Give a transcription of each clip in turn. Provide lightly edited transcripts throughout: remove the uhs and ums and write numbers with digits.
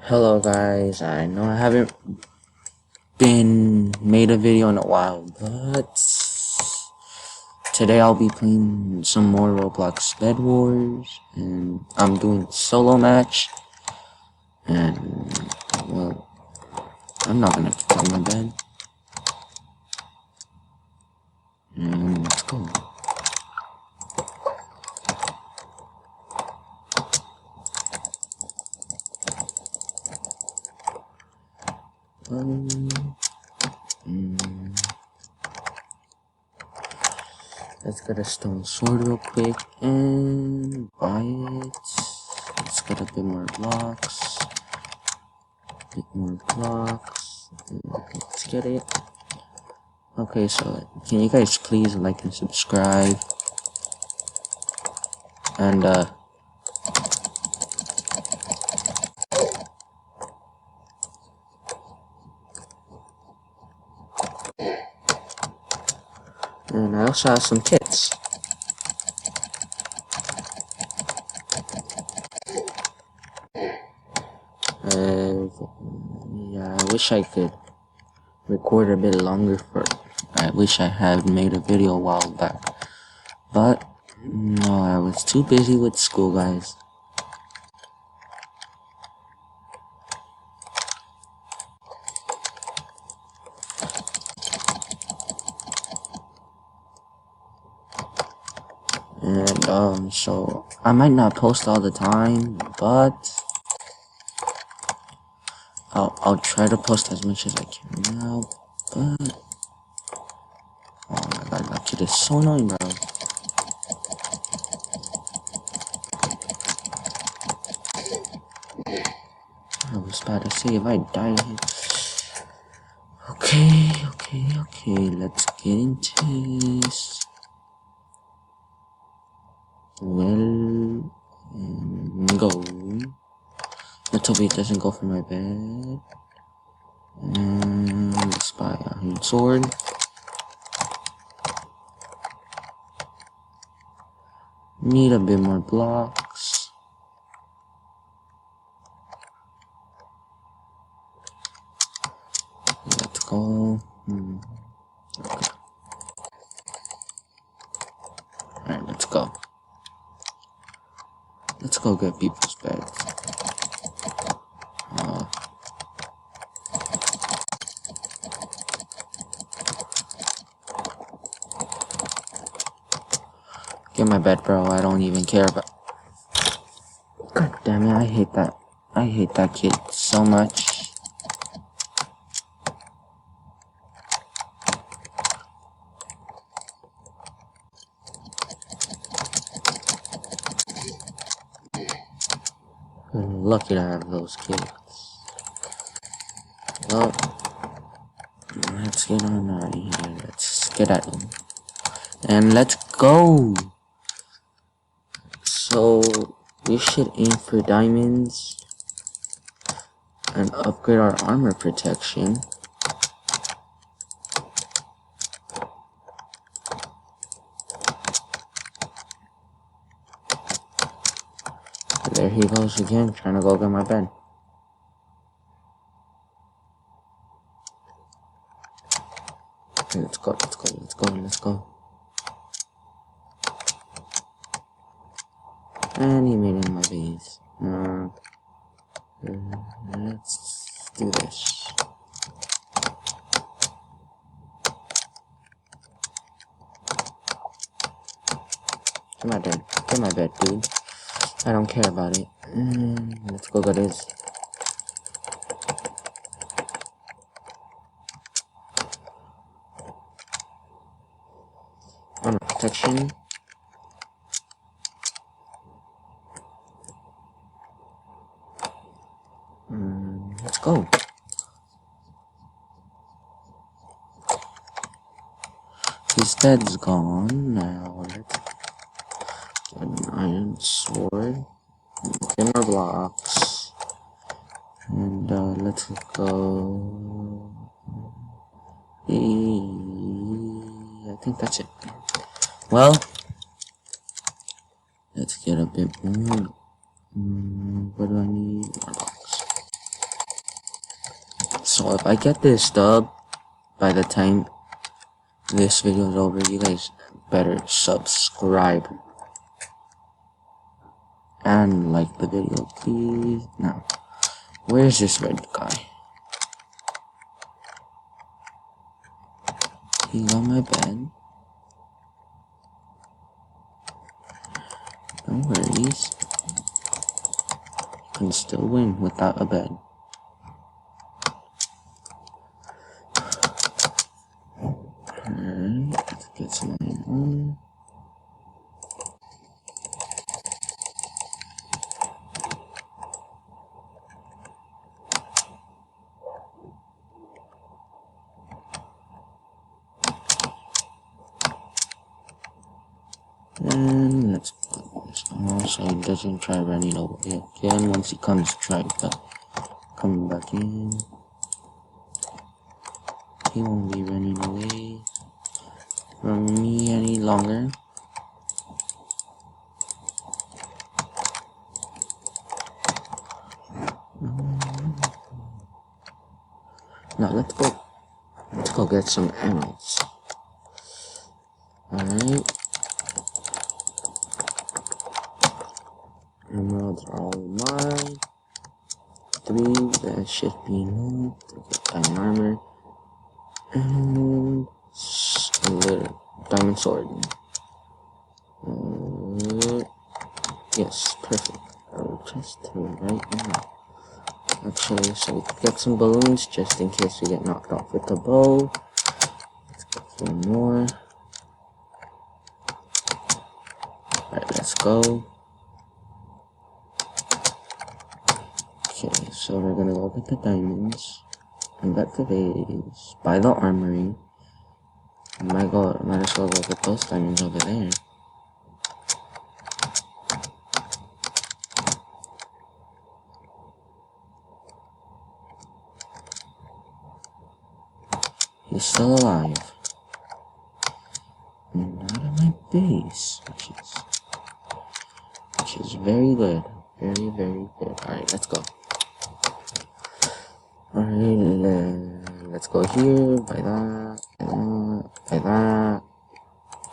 Hello guys, I know I haven't been made a video in a while, but today I'll be playing some more Roblox Bedwars, and I'm doing solo match, and well, I'm not gonna tell my bed, and let's go. Let's get a stone sword real quick and buy it. Let's get a bit more blocks. Let's get it. Okay, so can you guys please like and subscribe? And I also have some kits. Yeah, I wish I could record a bit longer I wish I had made a video a while back. But, no, I was too busy with school, guys. And, so, I might not post all the time, but I'll try to post as much as I can now, but oh my god, that kid is so annoying, bro. I was about to say if I die here. Okay, let's get into this. Well, go. Let's hope it doesn't go for my bed. And let's buy a iron sword. Need a bit more blocks. Let's go. Okay. Alright, let's go. Let's go get people's beds. Get my bed, bro. I don't even care about. God damn it! I hate that. I hate that kid so much. I'm lucky to have those kids. Well, let's get on out of here. Let's get at them. And let's go! So, we should aim for diamonds and upgrade our armor protection. There he goes again, trying to go get my bed. Okay, let's go. And he made it in my base. Let's do this. Get my bed, dude. I don't care about it. Let's go get his. Armor protection. Let's go. His dead's gone. Now let's get an iron sword. Get more blocks. And let's go. I think that's it. Well, let's get a bit more. What do I need? More blocks. So if I get this dub by the time this video is over, you guys better subscribe and like the video, please. Now, where's this red guy? He's on my bed. No worries. You can still win without a bed. Alright, let's get some on. And let's put this on so he doesn't try running away again. Once he comes, try coming back in. He won't be running away from me any longer. Now let's go get some emeralds. Alright. Emeralds are all mine. 3, that should be enough to get diamond armor. And a little diamond sword. Yes, perfect. I'll just do it right now. Actually, so we can get some balloons just in case we get knocked off with the bow. Let's get some more. Alright, let's go. Okay, so we're gonna go get the diamonds and get the vase by the armory. Might as well go get those diamonds over there. He's still alive. And out of my base, which is very good. Very, very good. Alright, let's go. Alright, let's go here, buy that,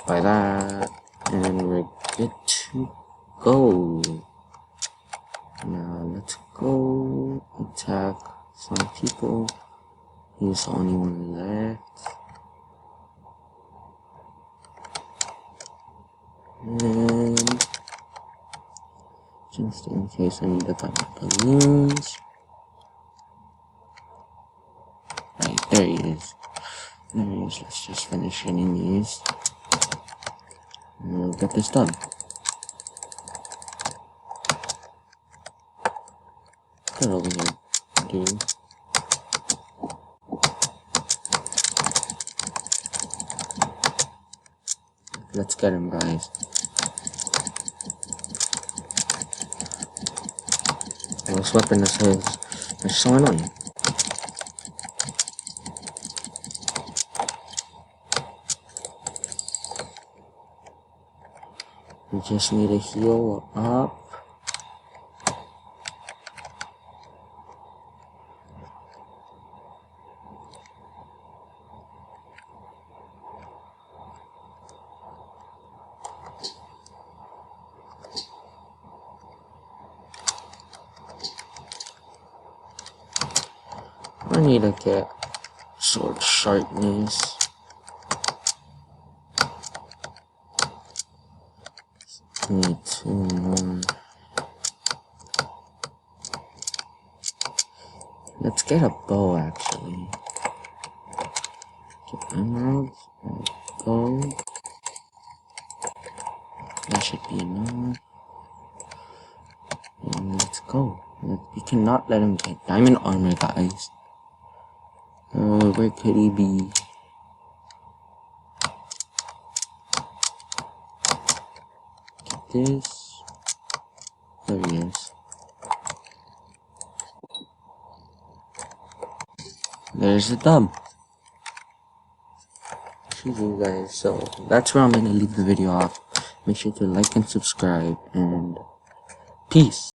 buy that, and we're good to go. Now let's go attack some people. He's the only one left. And just in case I need to find my balloons. Right, there he is. There he is. Let's just finish hitting these. And we'll get this done. Get over here, dude. Let's get him, guys. This weapon is his. It's so annoying. We just need to heal up. I need to get sword sharpness. Need 2 more. Let's get a bow actually. Get emeralds and gold. That should be enough. And let's go. We cannot let him get diamond armor, guys. Where could he be? Get this. There he is. There's the dub. GG, guys. So that's where I'm gonna leave the video off. Make sure to like and subscribe, and peace.